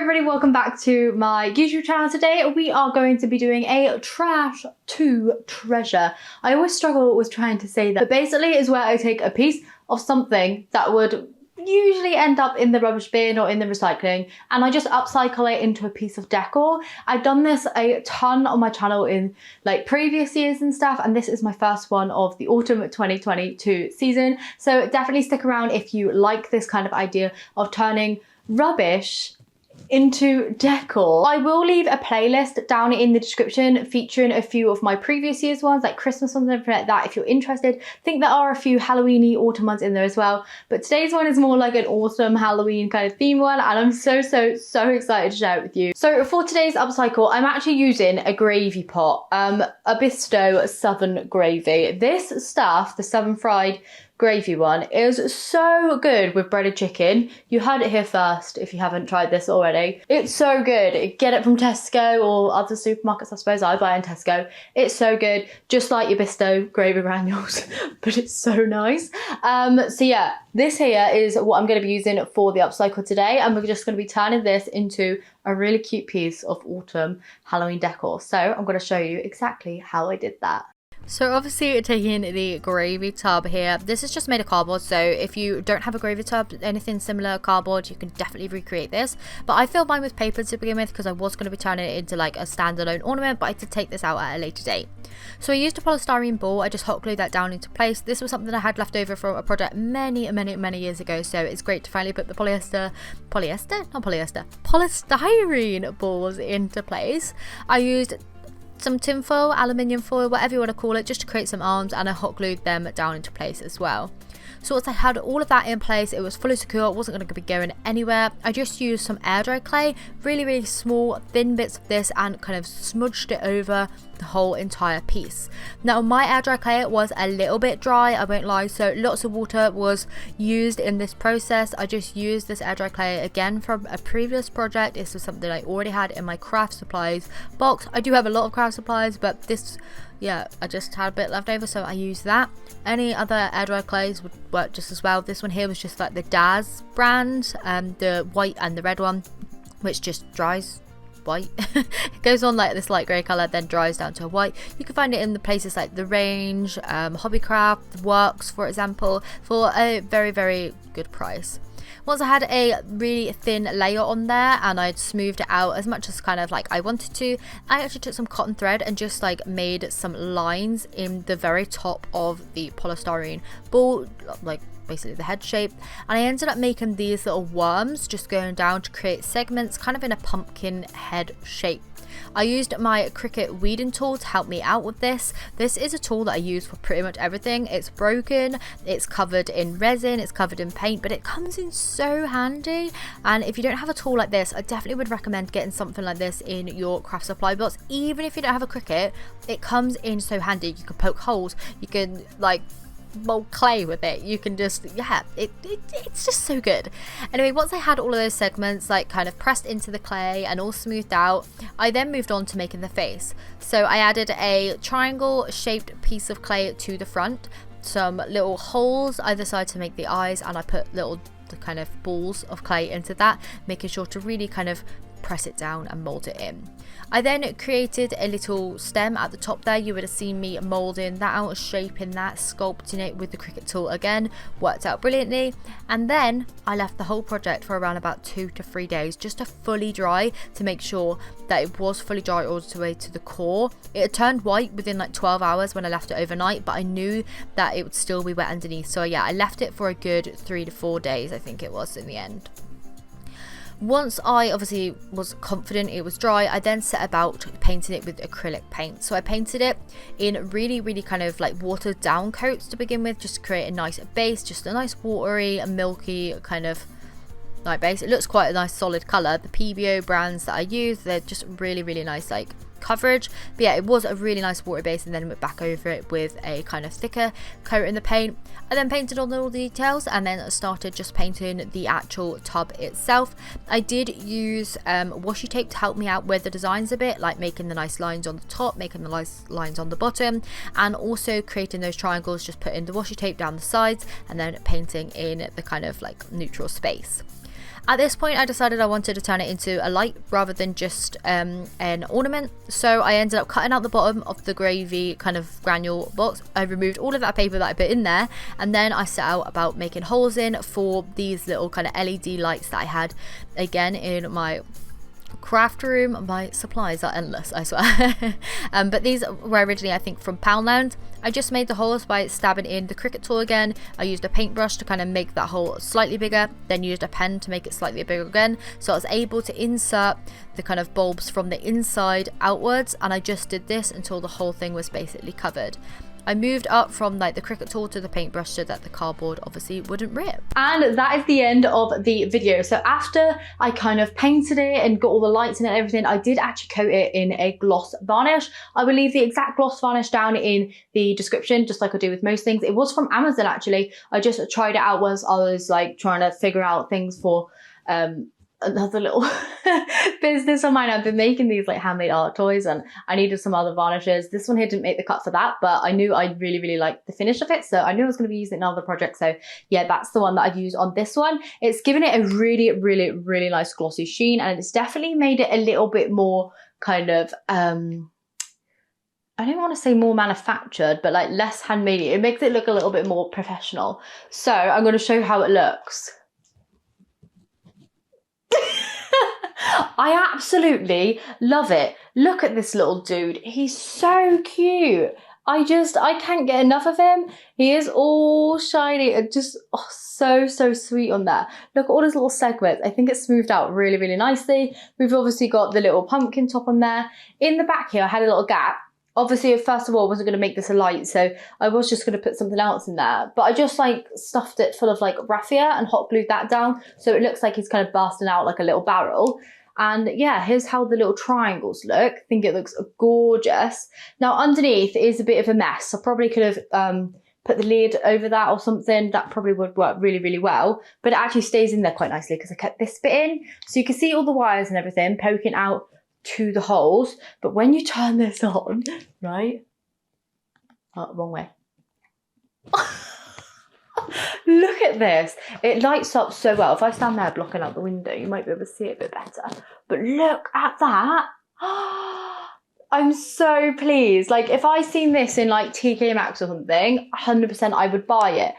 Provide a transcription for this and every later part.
everybody, welcome back to my YouTube channel. Today we are going to be doing a trash to treasure. I always struggle with trying to say that, but basically it's where I take a piece of something that would usually end up in the rubbish bin or in the recycling, and I just upcycle it into a piece of decor. I've done this a ton on my channel in like previous years and stuff, and this is my first one of the autumn 2022 season. So definitely stick around if you like this kind of idea of turning rubbish into decor. I will leave a playlist down in the description featuring a few of my previous year's ones, like Christmas ones and everything like that, if you're interested. I think there are a few Halloween-y autumn ones in there as well, but today's one is more like an autumn Halloween kind of theme one, and I'm so excited to share it with you. So for today's upcycle, I'm actually using a gravy pot, a Bisto Southern Gravy. This stuff, the Southern Fried Gravy one, is so good with breaded chicken. You heard it here first if you haven't tried this already. It's so good. Get it from Tesco or other supermarkets, I suppose. I buy in Tesco. It's so good, just like your Bisto gravy granules, but it's so nice. So yeah, this here is what I'm going to be using for the upcycle today, and we're just going to be turning this into a really cute piece of autumn Halloween decor. So I'm going to show you exactly how I did that. So obviously taking the gravy tub here, this is just made of cardboard, so if you don't have a gravy tub, anything similar cardboard, you can definitely recreate this. But I filled mine with paper to begin with because I was going to be turning it into like a standalone ornament, but I did take this out at a later date. So I used a polystyrene ball. I just hot glued that down into place. This was something I had left over from a project many years ago, so it's great to finally put the polystyrene balls into place. I used some tin foil, aluminium foil, whatever you want to call it, just to create some arms, and I hot glued them down into place as well. So once I had all of that in place, it was fully secure, it wasn't going to be going anywhere. I just used some air dry clay, really small thin bits of this, and kind of smudged it over the whole entire piece. Now my air dry clay was a little bit dry, I won't lie, so lots of water was used in this process. I just used this air dry clay again from a previous project. This was something I already had in my craft supplies box. I do have a lot of craft supplies, but this, yeah, I just had a bit left over, so I used that. Any other air dry clays would work just as well. This one here was just like the Daz brand, the white and the red one, which just dries white. It goes on like this light grey colour, then dries down to a white. You can find it in the places like The Range, Hobbycraft, Works, for example, for a very good price. Once I had a really thin layer on there and I'd smoothed it out as much as kind of like I wanted to, I actually took some cotton thread and just like made some lines in the very top of the polystyrene ball, like basically the head shape, and I ended up making these little worms just going down to create segments kind of in a pumpkin head shape. I used my Cricut weeding tool to help me out with this. This is a tool that I use for pretty much everything. It's broken, it's covered in resin, it's covered in paint, but it comes in so handy. And if you don't have a tool like this, I definitely would recommend getting something like this in your craft supply box. Even if you don't have a Cricut, it comes in so handy. You can poke holes, you can like mold clay with it, you can just, yeah, it's just so good. Anyway, once I had all of those segments like kind of pressed into the clay and all smoothed out, I then moved on to making the face. So I added a triangle shaped piece of clay to the front, some little holes either side to make the eyes, and I put little kind of balls of clay into that, making sure to really kind of press it down and mold it in. I then created a little stem at the top there. You would have seen me molding that out, shaping that, sculpting it with the Cricut tool again. Worked out brilliantly. And then I left the whole project for around about 2 to 3 days just to fully dry, to make sure that it was fully dry all the way to the core. It had turned white within like 12 hours when I left it overnight, but I knew that it would still be wet underneath. So yeah, I left it for a good 3 to 4 days, I think it was in the end. Once I obviously was confident it was dry, I then set about painting it with acrylic paint. So I painted it in really kind of like watered down coats to begin with, just to create a nice base, just a nice watery, milky kind of like base. It looks quite a nice solid colour. The pebeo brands that I use, they're just really nice like coverage. But yeah, it was a really nice water base, and then went back over it with a kind of thicker coat in the paint. I then painted on all the details and then started just painting the actual tub itself. I did use washi tape to help me out with the designs a bit, like making the nice lines on the top, making the nice lines on the bottom, and also creating those triangles, just putting the washi tape down the sides and then painting in the kind of like neutral space. At this point I decided I wanted to turn it into a light rather than just an ornament, so I ended up cutting out the bottom of the gravy kind of granule box. I removed all of that paper that I put in there, and then I set out about making holes in for these little kind of LED lights that I had again in my craft room. My supplies are endless, I swear. But these were originally, I think, from Poundland. I just made the holes by stabbing in the Cricut tool again. I used a paintbrush to kind of make that hole slightly bigger, then used a pen to make it slightly bigger again, so I was able to insert the kind of bulbs from the inside outwards, and I just did this until the whole thing was basically covered. I moved up from like the Cricut tool to the paintbrush so that the cardboard obviously wouldn't rip. And that is the end of the video. So after I kind of painted it and got all the lights in it and everything, I did actually coat it in a gloss varnish. I will leave the exact gloss varnish down in the description, just like I do with most things. It was from Amazon actually. I just tried it out once I was like trying to figure out things for another little business of mine. I've been making these like handmade art toys and I needed some other varnishes. This one here didn't make the cut for that, but I knew I really liked the finish of it, so I knew I was going to be using it in other projects. So yeah, that's the one that I've used on this one. It's given it a really nice glossy sheen, and it's definitely made it a little bit more kind of I don't want to say more manufactured, but like less handmade. It makes it look a little bit more professional. So I'm going to show you how it looks. I absolutely love it. Look at this little dude. He's so cute. I can't get enough of him. He is all shiny and just so sweet on there. Look at all his little segments. I think it's smoothed out really nicely. We've obviously got the little pumpkin top on there. In the back here, I had a little gap. Obviously, first of all, I wasn't going to make this a light, so I was just going to put something else in there. But I just like stuffed it full of like raffia and hot glued that down, so it looks like he's kind of bursting out like a little barrel. And yeah, here's how the little triangles look. I think it looks gorgeous. Now underneath is a bit of a mess. I probably could have put the lid over that or something. That probably would work really well. But it actually stays in there quite nicely because I kept this bit in. So you can see all the wires and everything poking out to the holes. But when you turn this on, right? Oh, wrong way. Look at this. It lights up so well. If I stand there blocking out the window, you might be able to see it a bit better. But look at that. I'm so pleased. Like if I seen this in like TK Maxx or something, 100% I would buy it.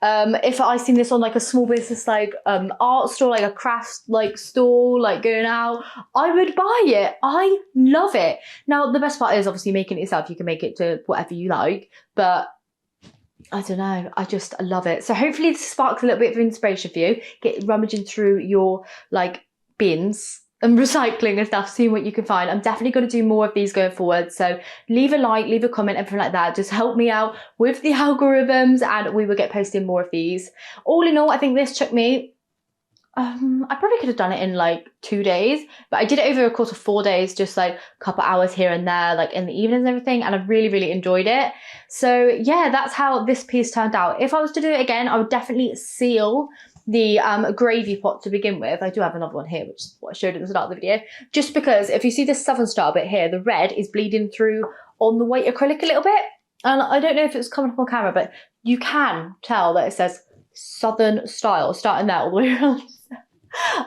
If I seen this on like a small business like art store, like a crafts like store, like going out, I would buy it. I love it. Now the best part is obviously making it yourself. You can make it to whatever you like, but I don't know, I just love it. So hopefully this sparks a little bit of inspiration for you. Get rummaging through your like bins and recycling and stuff, seeing what you can find. I'm definitely going to do more of these going forward. So leave a like, leave a comment, everything like that. Just help me out with the algorithms and we will get posting more of these. All in all, I think this took me, I probably could have done it in like 2 days, but I did it over a course of 4 days, just like a couple hours here and there, like in the evenings and everything, and I really enjoyed it. So yeah, that's how this piece turned out. If I was to do it again, I would definitely seal the gravy pot to begin with. I do have another one here, which is what I showed at the start of the video, just because if you see this Southern Star bit here, the red is bleeding through on the white acrylic a little bit, and I don't know if it's coming up on camera, but you can tell that it says Southern Style starting there all the way around.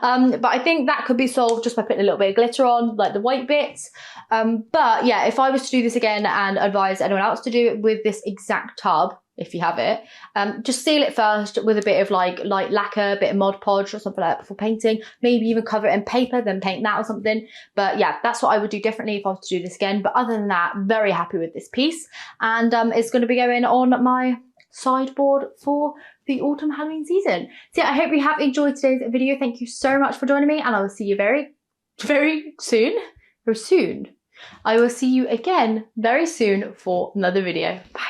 But I think that could be solved just by putting a little bit of glitter on, like the white bits. But yeah, if I was to do this again and advise anyone else to do it with this exact tub, if you have it, just seal it first with a bit of like light lacquer, a bit of Mod Podge or something like that before painting. Maybe even cover it in paper, then paint that or something. But yeah, that's what I would do differently if I was to do this again. But other than that, very happy with this piece. And it's going to be going on my sideboard for the autumn Halloween season. So yeah, I hope you have enjoyed today's video. Thank you so much for joining me, and I will see you very soon. I will see you again very soon for another video. Bye.